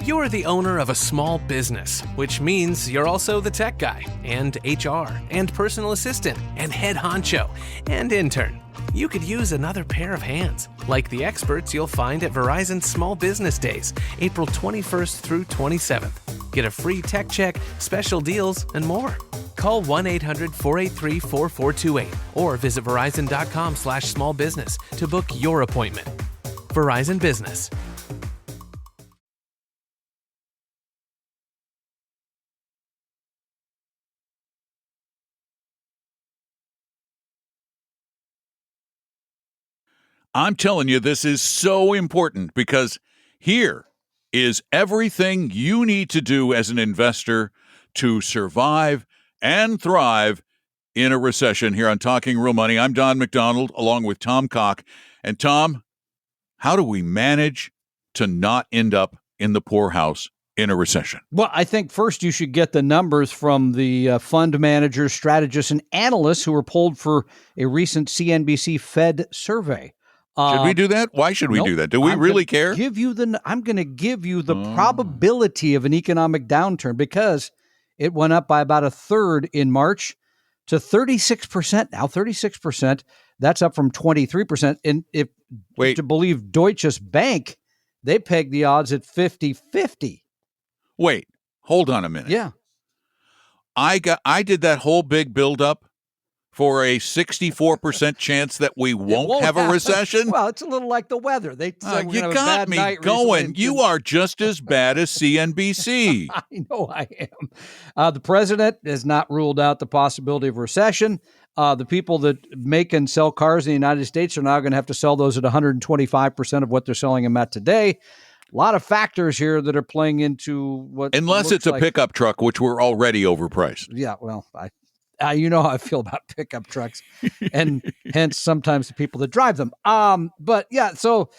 You're the owner of a small business, which means you're also the tech guy, and HR, and personal assistant, and head honcho, and intern. You could use another pair of hands, like the experts you'll find at Verizon Small Business Days, April 21st through 27th. Get a free tech check, special deals, and more. Call 1-800-483-4428 or visit verizon.com/smallbusiness to book your appointment. Verizon Business. I'm telling you, this is so important because here is everything you need to do as an investor to survive and thrive in a recession. Here on Talking Real Money, I'm Don McDonald along with Tom Cock. And Tom, how do we manage to not end up in the poorhouse in a recession? Well, I think first you should get the numbers from the fund managers, strategists, and analysts who were polled for a recent CNBC Fed survey. Should we do that? Why should we do that? Do we really care? I'm going to give you the probability of an economic downturn because it went up by about a third in March to 36%. Now 36%. That's up from 23%. And if to believe Deutsche Bank, they pegged the odds at 50-50. Wait, hold on a minute. Yeah. I did that whole big buildup for a 64% chance that we won't have a recession? Well, it's a little like the weather. They said you got me going. You are just as bad as CNBC. I know I am. The president has not ruled out the possibility of recession. The people that make and sell cars in the United States are now going to have to sell those at 125% of what they're selling them at today. A lot of factors here that are playing into what. Unless it's a pickup truck, which were already overpriced. Yeah, well, you know how I feel about pickup trucks, and hence sometimes the people that drive them. But yeah, so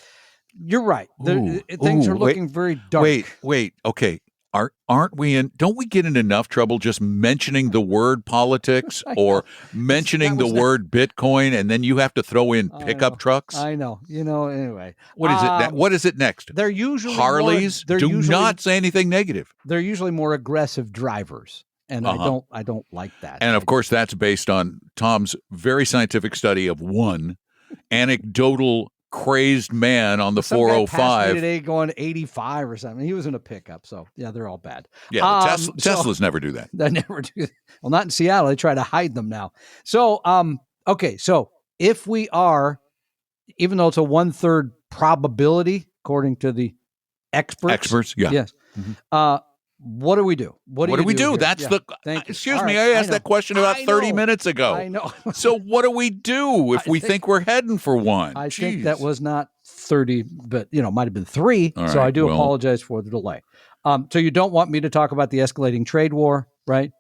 you're right. Things are looking very dark. Wait. Okay, aren't we in? Don't we get in enough trouble just mentioning the word politics or mentioning the word Bitcoin, and then you have to throw in pickup trucks? I know. Anyway, what is it? What is it next? They're usually Harleys. Do not say anything negative. They're usually more aggressive drivers. And I don't like that. And of course, that's based on Tom's very scientific study of one anecdotal crazed man on the 405. Some guy passed me today going 85 or something. He was in a pickup. So yeah, they're all bad. Yeah, Teslas never do that. They never do. Well, not in Seattle. They try to hide them now. So, okay. So if we are, even though it's a 1/3 probability, according to the experts. Yeah. Yes. Mm-hmm. What do we do? What do we do? Here? That's excuse me. I asked that question about 30 minutes ago. I know. So what do we do if we think we're heading for one? I think that was not 30, but might have been 3. So I do apologize for the delay. So you don't want me to talk about the escalating trade war, right?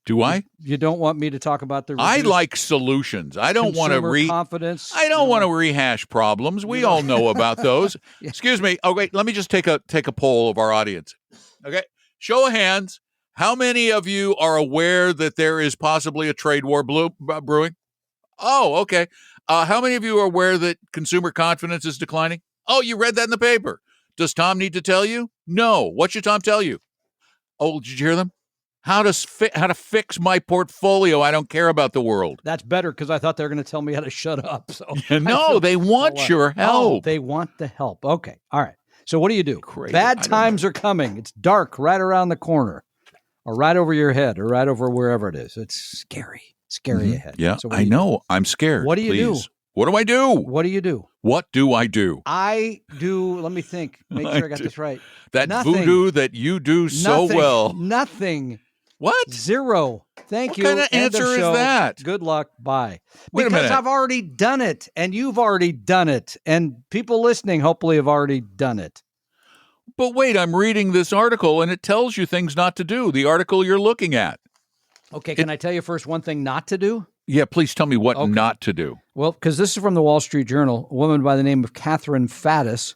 Do I? You don't want me to talk about the. I like solutions. I don't want to confidence. I don't want to rehash problems. We all know about those. Yeah. Excuse me. Oh wait, let me just take a poll of our audience. Okay. Show of hands, how many of you are aware that there is possibly a trade war brewing? Oh, okay. How many of you are aware that consumer confidence is declining? Oh, you read that in the paper. Does Tom need to tell you? No. What should Tom tell you? Oh, did you hear them? How to fix my portfolio. I don't care about the world. That's better because I thought they were going to tell me how to shut up. So no, they want your help. Oh, they want the help. Okay. All right. So what do you do? Bad times are coming. It's dark right around the corner or right over your head or right over wherever it is. It's scary ahead. Yeah, so I know. I'm scared. What do you do? What do I do? What do you do? What do I do? I do. Let me think. Make sure I got this right. That voodoo that you do so well. Nothing. What? 0. Thank you. What kind of answer is that? Good luck. Bye. Wait a minute. Because I've already done it, and you've already done it, and people listening hopefully have already done it. But wait, I'm reading this article, and it tells you things not to do. The article you're looking at. Okay, can I tell you first one thing not to do? Yeah, please tell me what not to do. Well, because this is from the Wall Street Journal. A woman by the name of Catherine Faddis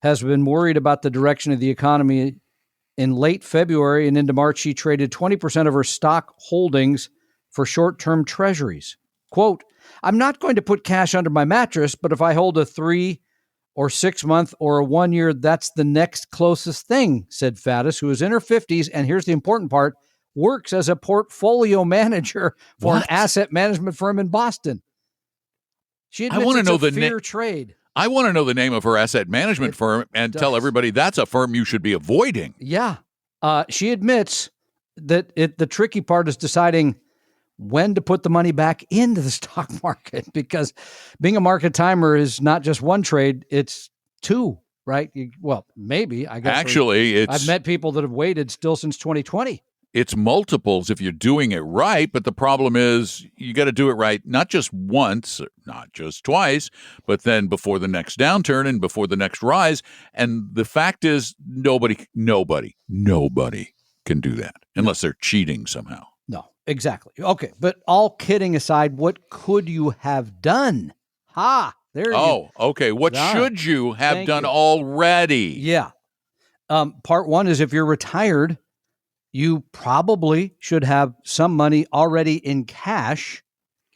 has been worried about the direction of the economy. In late February and into March, she traded 20% of her stock holdings for short-term treasuries. Quote, I'm not going to put cash under my mattress, but if I hold a 3 or 6 month or a 1 year, that's the next closest thing, said Faddis, who is in her 50s. And here's the important part, works as a portfolio manager for an asset management firm in Boston. She admits it's a fair trade. I want to know the name of her asset management firm and tell everybody that's a firm you should be avoiding. Yeah. She admits that the tricky part is deciding when to put the money back into the stock market, because being a market timer is not just one trade, it's two, right? Maybe. I guess actually, I've met people that have waited still since 2020. It's multiples if you're doing it right, but the problem is you got to do it right, not just once, not just twice, but then before the next downturn and before the next rise. And the fact is nobody can do that unless they're cheating somehow. No, exactly. Okay, but all kidding aside, what could you have done? Okay. What should you have done already? Yeah. Part one is if you're retired, you probably should have some money already in cash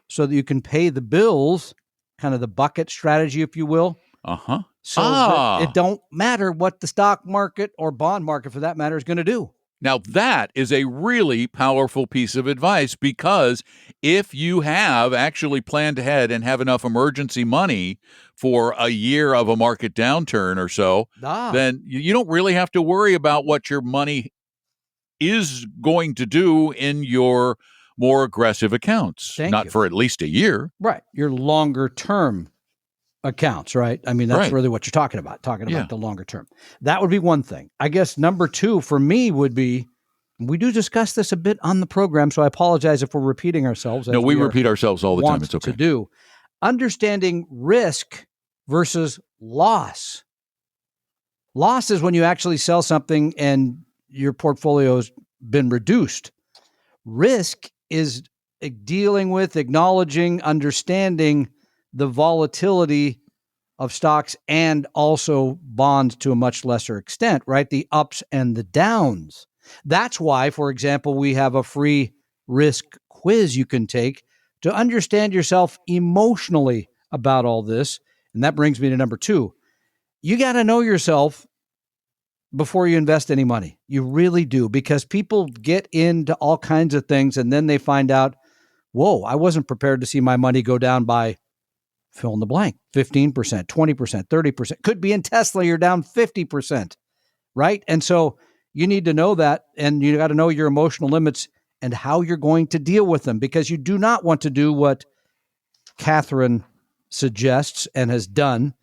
so that you can pay the bills, kind of the bucket strategy, if you will. So that it don't matter what the stock market or bond market, for that matter, is going to do. Now, that is a really powerful piece of advice, because if you have actually planned ahead and have enough emergency money for a year of a market downturn or so, then you don't really have to worry about what your money is going to do in your more aggressive accounts. Not for at least a year. Right. Your longer term accounts, right? I mean, that's really what you're talking about the longer term. That would be one thing. I guess number two for me would be, we do discuss this a bit on the program, so I apologize if we're repeating ourselves. No, we repeat ourselves all the time. It's okay. To do. Understanding risk versus loss. Loss is when you actually sell something and your portfolio's been reduced. Risk is dealing with, acknowledging, understanding the volatility of stocks and also bonds to a much lesser extent, right? The ups and the downs. That's why, for example, we have a free risk quiz you can take to understand yourself emotionally about all this. And that brings me to number two. You got to know yourself before you invest any money. You really do, because people get into all kinds of things and then they find out, whoa, I wasn't prepared to see my money go down by fill in the blank, 15%, 20%, 30%. Could be in Tesla, you're down 50%, right? And so you need to know that, and you got to know your emotional limits and how you're going to deal with them, because you do not want to do what Catherine suggests and has done.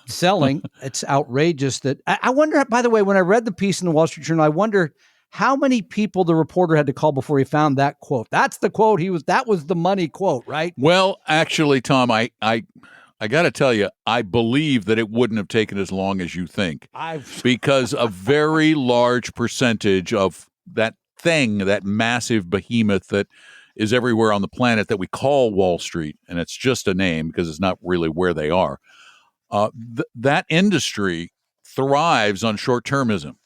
Selling. It's outrageous that I wonder, by the way, when I read the piece in the Wall Street Journal, I wonder how many people the reporter had to call before he found that quote. That's the quote that was the money quote, right? Well, actually, Tom, I got to tell you, I believe that it wouldn't have taken as long as you think, because a very large percentage of that thing, that massive behemoth that is everywhere on the planet that we call Wall Street, and it's just a name because it's not really where they are. That industry thrives on short-termism.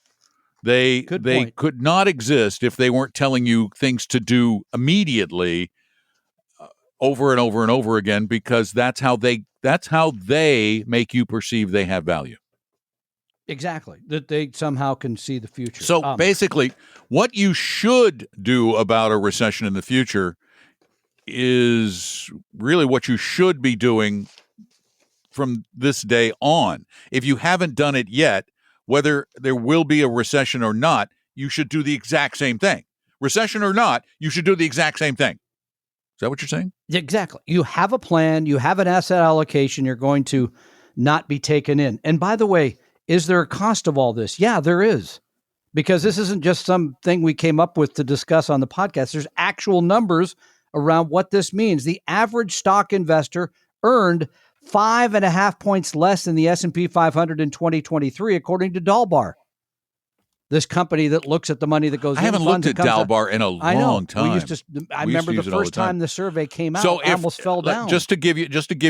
They could not exist if they weren't telling you things to do immediately, over and over and over again, because that's how they make you perceive they have value. Exactly. That they somehow can see the future. So basically, what you should do about a recession in the future is really what you should be doing from this day on. If you haven't done it yet, whether there will be a recession or not, you should do the exact same thing. Recession or not, you should do the exact same thing. Is that what you're saying? Exactly. You have a plan, you have an asset allocation, you're going to not be taken in. And by the way, is there a cost of all this? Yeah, there is. Because this isn't just something we came up with to discuss on the podcast. There's actual numbers around what this means. The average stock investor earned 5.5 points less than the S&P 500 in 2023, according to Dalbar. This company that looks at the money that goes in. I haven't looked at Dalbar in a long time. I remember the first time the survey came out, I almost fell down. Just to give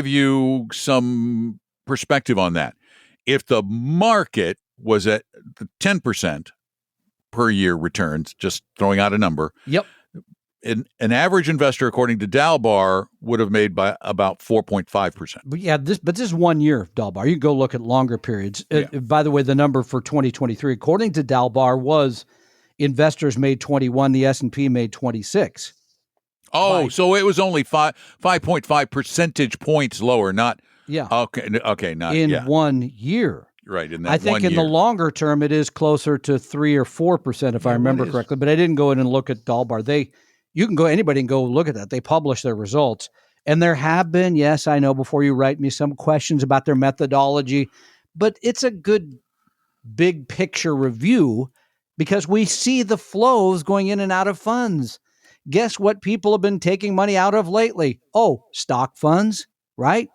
you some perspective on that. If the market was at 10% per year returns, just throwing out a number. Yep. an average investor, according to Dalbar, would have made by about 4.5%. But yeah, this is 1 year, Dalbar. You can go look at longer periods. By the way, the number for 2023, according to Dalbar, was investors made 21, the S&P made 26. Oh, so it was only 5.5 percentage points lower, not okay, not in 1 year. Right, in that I think in the longer term, it is closer to 3 or 4%, if I remember correctly. But I didn't go in and look at Dalbar. Anybody can go look at that. They publish their results. And there have been, yes, I know, before you write me, some questions about their methodology. But it's a good big picture review because we see the flows going in and out of funds. Guess what people have been taking money out of lately? Oh, stock funds, right?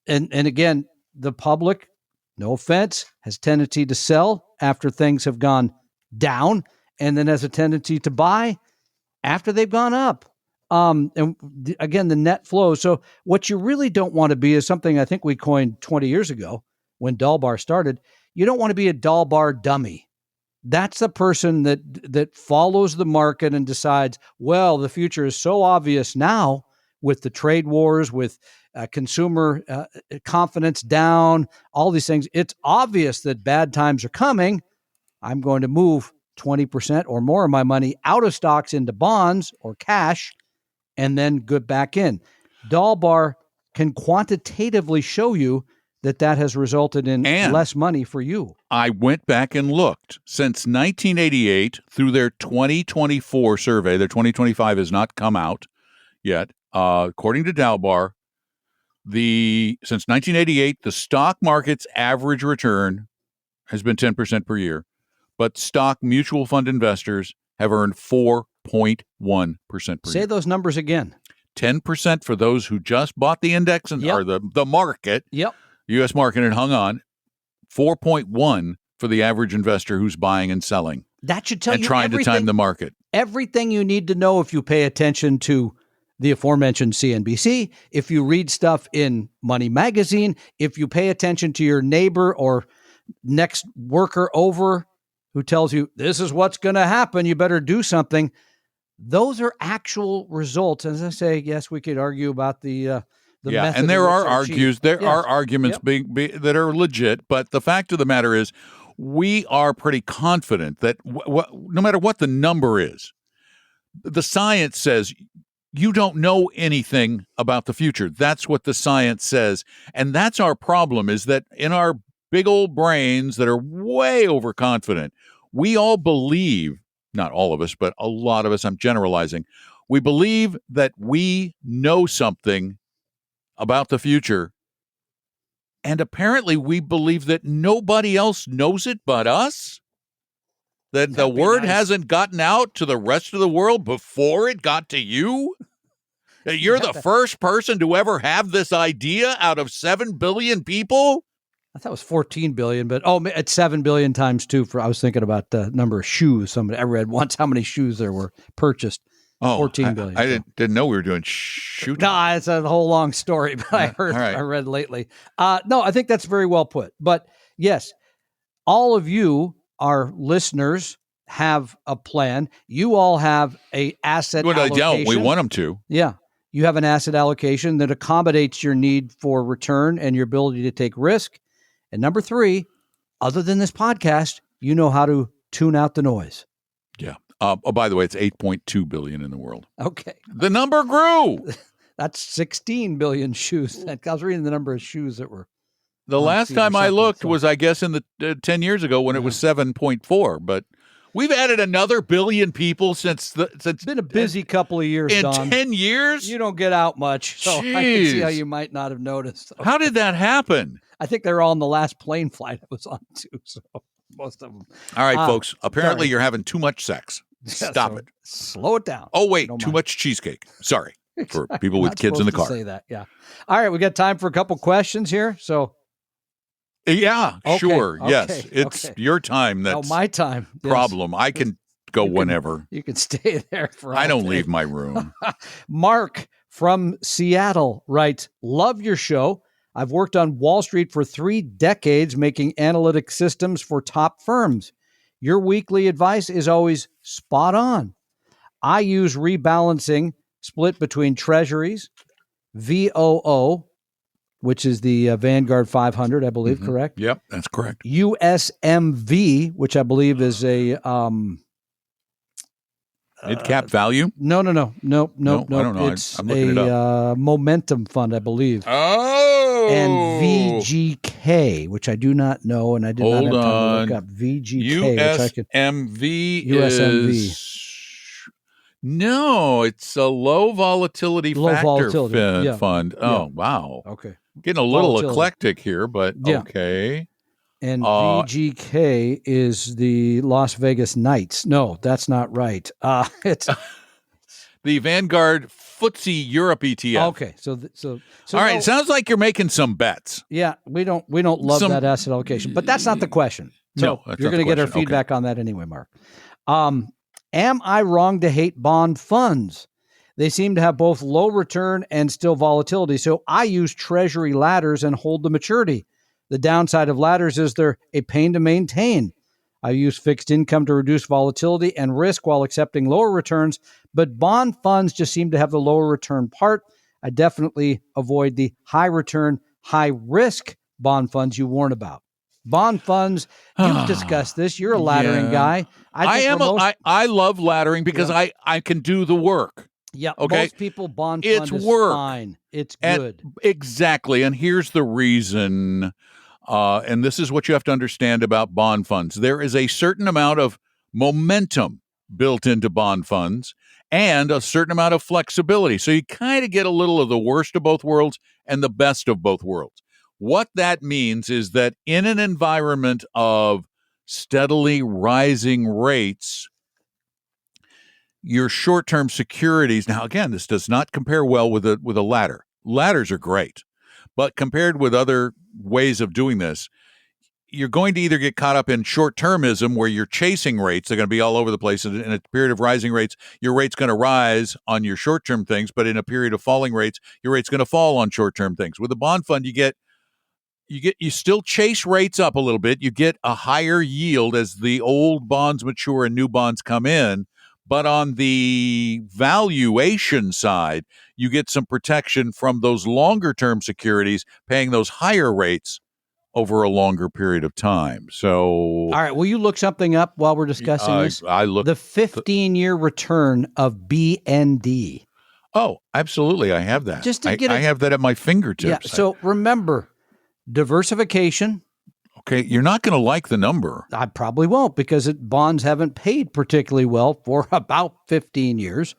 And again, the public, no offense, has tendency to sell after things have gone down, and then has a tendency to buy after they've gone up. And again, the net flow. So what you really don't want to be is something I think we coined 20 years ago when Dalbar started. You don't want to be a Dalbar dummy. That's the person that follows the market and decides, well, the future is so obvious now with the trade wars, with consumer confidence down, all these things. It's obvious that bad times are coming. I'm going to move 20% or more of my money out of stocks into bonds or cash and then get back in. Dalbar can quantitatively show you that has resulted in less money for you. I went back and looked. Since 1988 through their 2024 survey, their 2025 has not come out yet. According to Dalbar, since 1988, the stock market's average return has been 10% per year, but stock mutual fund investors have earned 4.1% per year. Say those numbers again. 10% for those who just bought the index and or the market. Yep. U.S. market and hung on. 4.1 for the average investor who's buying and selling. That should tell you trying to time the market. Everything you need to know if you pay attention to the aforementioned CNBC, if you read stuff in Money Magazine, if you pay attention to your neighbor or next worker over who tells you this is what's going to happen, you better do something. Those are actual results. As I say, yes, we could argue about the method. And there are arguments that are legit, but the fact of the matter is, we are pretty confident that no matter what the number is, the science says you don't know anything about the future. That's what the science says, and that's our problem. Is that in our big old brains that are way overconfident, we all believe. Not all of us, but a lot of us. I'm generalizing. We believe that we know something about the future, and apparently we believe that nobody else knows it but us, that the word hasn't gotten out to the rest of the world before it got to you, that you're the first person to ever have this idea out of 7 billion people. I thought it was 14 billion, but it's 7 billion times 2. I was thinking about the number of shoes. I read once how many shoes there were purchased. 14 billion. I didn't know we were doing shoot. No, it's a whole long story, but I read lately. No, I think that's very well put. But yes, all of you, our listeners, have a plan. You all have a asset allocation. We want them to. Yeah. You have an asset allocation that accommodates your need for return and your ability to take risk. And number 3, other than this podcast, you know how to tune out the noise. Yeah. By the way, it's 8.2 billion in the world. Okay. The number grew. That's 16 billion shoes. I was reading the number of shoes that were. The last time I looked was, I guess, in the 10 years ago when it was 7.4. But we've added another billion people since. It's been a busy couple of years, in Don. 10 years? You don't get out much, so Jeez. I can see how you might not have noticed. How did that happen? I think they're all on the last plane flight I was on, too, so most of them. All right, folks. Apparently, you're having too much sex. Stop it. Slow it down. Oh, wait. Too much cheesecake. Sorry. For people with kids in the car. Say that, yeah. All right, we got time for a couple questions here, so. Yeah, okay, sure. Okay, yes. It's your time. That's my time. Problem. Yes. I can go whenever. You can stay there for I don't leave my room. Mark from Seattle writes, love your show. I've worked on Wall Street for 3 decades making analytic systems for top firms. Your weekly advice is always spot on. I use rebalancing split between treasuries, VOO, which is the Vanguard 500, I believe, correct? Yep, that's correct. USMV, which I believe is a mid-cap value? No. I don't know. It's I'm looking it up. momentum fund, I believe. Oh! And VGK, which I do not know, and I did not have time to look up. VGK, USMV No, it's a low volatility fund. Oh, wow. Okay. Getting a little eclectic here, but okay. And VGK is the Las Vegas Knights. No, that's not right. It's the Vanguard FTSE Europe ETF. Okay, so all right. Sounds like you're making some bets. Yeah, we don't love that asset allocation, but that's not the question. So no, you're going to get our feedback on that anyway, Mark. Am I wrong to hate bond funds? They seem to have both low return and still volatility. So I use treasury ladders and hold the maturity. The downside of ladders is they're a pain to maintain. I use fixed income to reduce volatility and risk while accepting lower returns, but bond funds just seem to have the lower return part. I definitely avoid the high return, high risk bond funds you warn about. Bond funds, you've discussed this. You're a laddering guy. I love laddering because I can do the work. Yeah, okay. Most people bond fund is fine. It's good. Exactly. And here's the reason. And this is what you have to understand about bond funds. There is a certain amount of momentum built into bond funds and a certain amount of flexibility. So you kind of get a little of the worst of both worlds and the best of both worlds. What that means is that in an environment of steadily rising rates, your short-term securities, now again, this does not compare well with a ladder. Ladders are great, but compared with other ways of doing this, you're going to either get caught up in short-termism where you're chasing rates. They're going to be all over the place. In a period of rising rates, your rate's going to rise on your short-term things, but in a period of falling rates, your rate's going to fall on short-term things. With a bond fund, you still chase rates up a little bit. You get a higher yield as the old bonds mature and new bonds come in. But on the valuation side, you get some protection from those longer-term securities paying those higher rates over a longer period of time. So, all right, will you look something up while we're discussing this? I look the 15-year return of BND. Oh, absolutely, I have that. I have that at my fingertips. Yeah. So remember, diversification. Okay, you're not going to like the number. I probably won't because bonds haven't paid particularly well for about 15 years.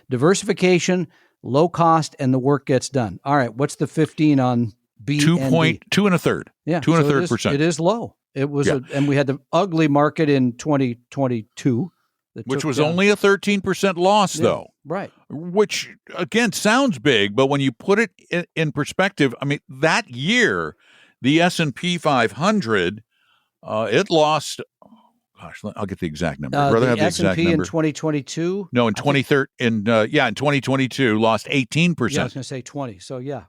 Diversification, low cost, and the work gets done. All right, what's the 15 on BND? 2 1/3. Yeah, 2 1/3%. It is low. It was, and we had the ugly market in 2022, which was only a 13% loss, though. Right. Which again sounds big, but when you put it in perspective, I mean that year. The S&P 500, it lost. Gosh, I'll get the exact number. I'd rather have the exact S&P number. In 2022. No, in 2022, lost 18%. Yeah, I was going to say 20. So yeah.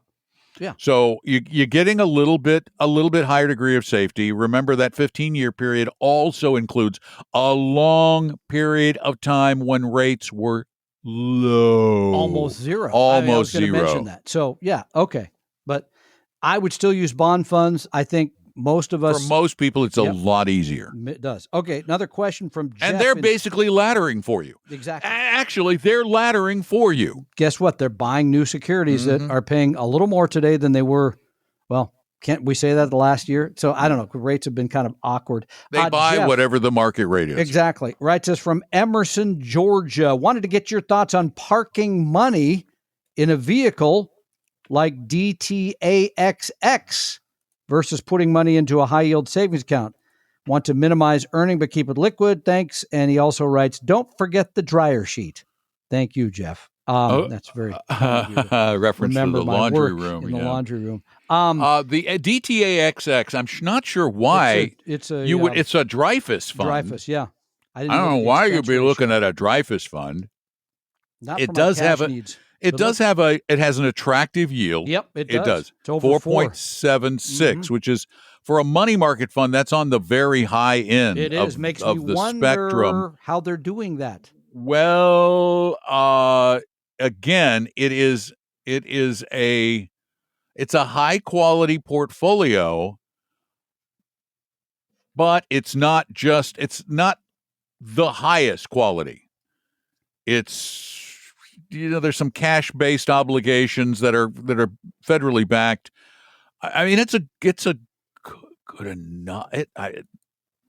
So you're getting a little bit higher degree of safety. Remember that 15-year period also includes a long period of time when rates were low, almost zero. Almost I was going to zero. mention that. So yeah, okay, but I would still use bond funds. I think most of us... For most people, it's a lot easier. It does. Okay, another question from Jeff. And they're basically laddering for you. Exactly. Actually, they're laddering for you. Guess what? They're buying new securities that are paying a little more today than they were, well, can't we say that the last year? So I don't know. Rates have been kind of awkward. They buy Jeff, whatever the market rate is. Exactly. Writes us from Emerson, Georgia. Wanted to get your thoughts on parking money in a vehicle like DTAXX versus putting money into a high-yield savings account. Want to minimize earning but keep it liquid? Thanks. And he also writes, don't forget the dryer sheet. Thank you, Jeff. That's very reference to the laundry room. In the laundry room. The DTAXX, I'm not sure why. It's a Dreyfus fund. Dreyfus, yeah. I don't know why you'd be looking at a Dreyfus fund. Not it for does my have cash a. needs. It does have a. It has an attractive yield. Yep, it does. It's over 4.76, which is for a money market fund. That's on the very high end. It is. Makes me the wonder spectrum. how they're doing that. Well, again, it's a high quality portfolio, but it's not the highest quality. It's, there's some cash based obligations that are federally backed. I mean, it's a good enough.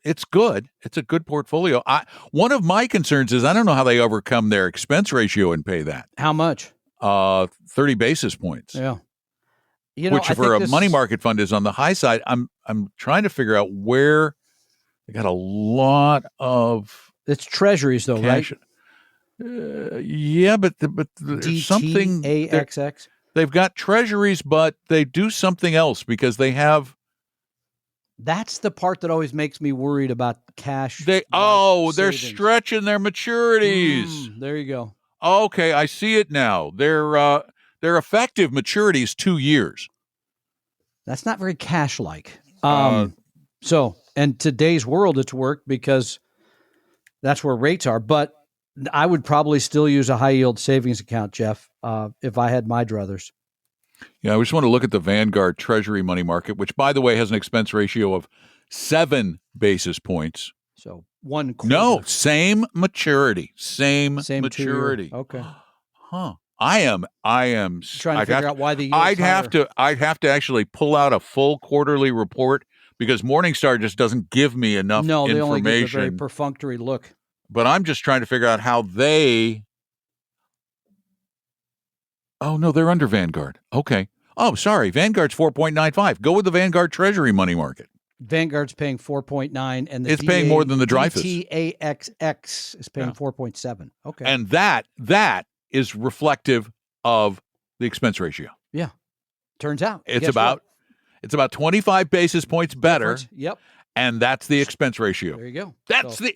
It's good. It's a good portfolio. One of my concerns is I don't know how they overcome their expense ratio and pay that. How much? 30 basis points. Yeah. Which for a money market fund is on the high side. I'm trying to figure out where they got a lot of. It's treasuries though, cash. Right? Yeah, but there's something. DTAXX. They've got treasuries, but they do something else because they have. That's the part that always makes me worried about cash. They're stretching their maturities. There you go. Okay, I see it now. Their effective maturity is 2 years. That's not very cash-like. So, in today's world, it's worked because that's where rates are. But I would probably still use a high-yield savings account, Jeff, if I had my druthers. Yeah, I just want to look at the Vanguard Treasury money market, which, by the way, has an expense ratio of 7 basis points. So 1/4. No, same maturity. Same maturity. Okay. Huh. I am trying to figure out why the yield's I'd have to actually pull out a full quarterly report because Morningstar just doesn't give me enough information. No, they only give a very perfunctory look. But I'm just trying to figure out how they. Oh, no, they're under Vanguard. Okay. Oh, sorry. Vanguard's 4.95. Go with the Vanguard Treasury money market. Vanguard's paying 4.9, and it's paying more than the Dreyfus. DTAXX is paying 4.7. Okay. And that is reflective of the expense ratio. Yeah. Turns out. It's about 25 basis points better. Yep. And that's the expense ratio. There you go.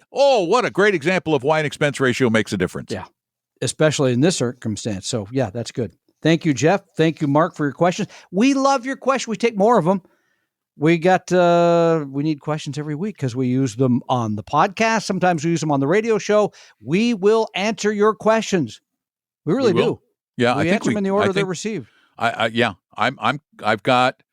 What a great example of why an expense ratio makes a difference. Yeah. Especially in this circumstance. So, yeah, that's good. Thank you, Jeff. Thank you, Mark, for your questions. We love your questions. We take more of them. We need questions every week because we use them on the podcast. Sometimes we use them on the radio show. We will answer your questions. We really do. Yeah, we answer them in the order they're received. I've got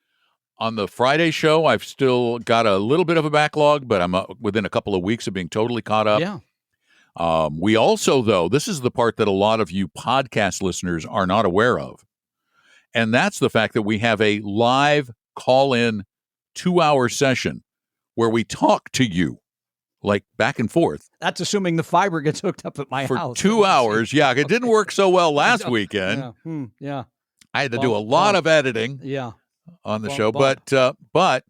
on the Friday show, I've still got a little bit of a backlog, but I'm within a couple of weeks of being totally caught up. Yeah. We also, though, this is the part that a lot of you podcast listeners are not aware of. And that's the fact that we have a live call-in 2-hour session where we talk to you, like back and forth. That's assuming the fiber gets hooked up at my house. For 2 hours. Yeah, it didn't work so well last weekend. Yeah. I had to do a lot of editing on the show. But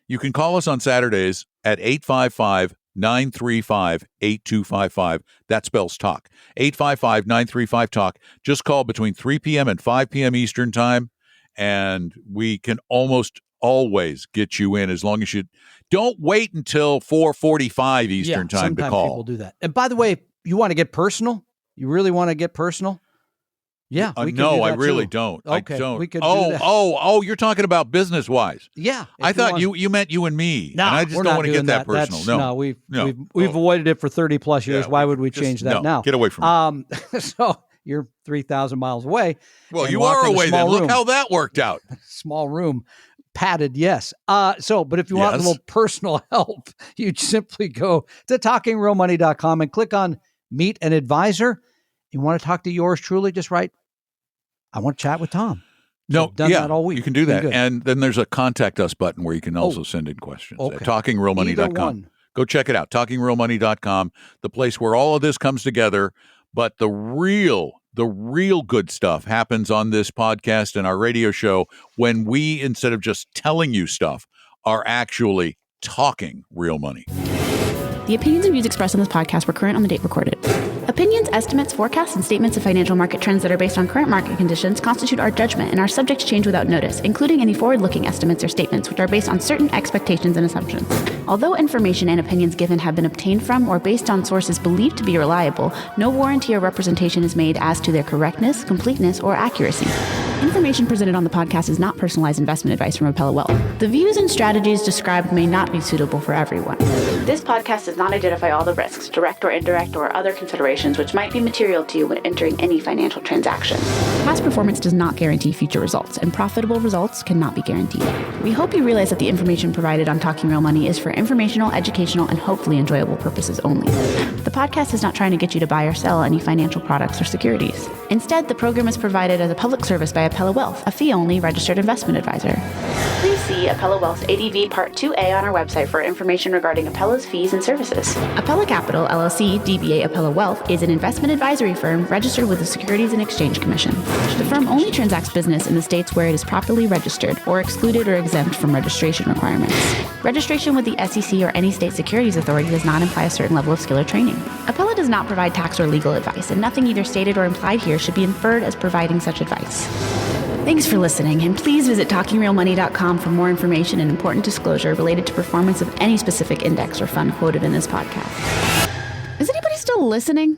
you can call us on Saturdays at 855-935-8255. That spells talk. 855-935-TALK. Just call between 3 p.m. and 5 p.m. Eastern time, and we can almost always get you in as long as you don't wait until 4:45 Eastern time to call. Sometimes people do that. And by the way, you want to get personal? You really want to get personal? Yeah, we can do that I really too. don't. Okay, I don't. we could do that. You're talking about business-wise. Yeah. I thought you meant you and me. No, and I just don't want to get that personal. We've avoided it for 30 plus years. Why would we change that now? Get away from me. So you're 3,000 miles away. Well, you are away then. Look how that worked out. Small room. Padded, yes. But if you want a little personal help, you simply go to talkingrealmoney.com and click on Meet an Advisor. You want to talk to yours truly, just write, I want to chat with Tom. So I've done that all week. You can do that. And then there's a Contact Us button where you can also send in questions at talkingrealmoney.com. Go check it out, talkingrealmoney.com, the place where all of this comes together. But the real good stuff happens on this podcast and our radio show when we, instead of just telling you stuff, are actually talking real money. The opinions and views expressed on this podcast were current on the date recorded. Opinions, estimates, forecasts, and statements of financial market trends that are based on current market conditions constitute our judgment and are subject to change without notice, including any forward-looking estimates or statements which are based on certain expectations and assumptions. Although information and opinions given have been obtained from or based on sources believed to be reliable, no warranty or representation is made as to their correctness, completeness, or accuracy. Information presented on the podcast is not personalized investment advice from Appella Wealth. The views and strategies described may not be suitable for everyone. This podcast does not identify all the risks, direct or indirect, or other considerations which might be material to you when entering any financial transaction. Past performance does not guarantee future results, and profitable results cannot be guaranteed. We hope you realize that the information provided on Talking Real Money is for informational, educational, and hopefully enjoyable purposes only. The podcast is not trying to get you to buy or sell any financial products or securities. Instead, the program is provided as a public service by Appella Wealth, a fee-only registered investment advisor. Please see Appella Wealth's ADV Part 2A on our website for information regarding Appella's fees and services. Appella Capital, LLC, DBA Appella Wealth, is an investment advisory firm registered with the Securities and Exchange Commission. The firm only transacts business in the states where it is properly registered or excluded or exempt from registration requirements. Registration with the SEC or any state securities authority does not imply a certain level of skill or training. Appella does not provide tax or legal advice, and nothing either stated or implied here should be inferred as providing such advice. Thanks for listening, and please visit TalkingRealMoney.com for more information and important disclosure related to performance of any specific index or fund quoted in this podcast. Is anybody still listening?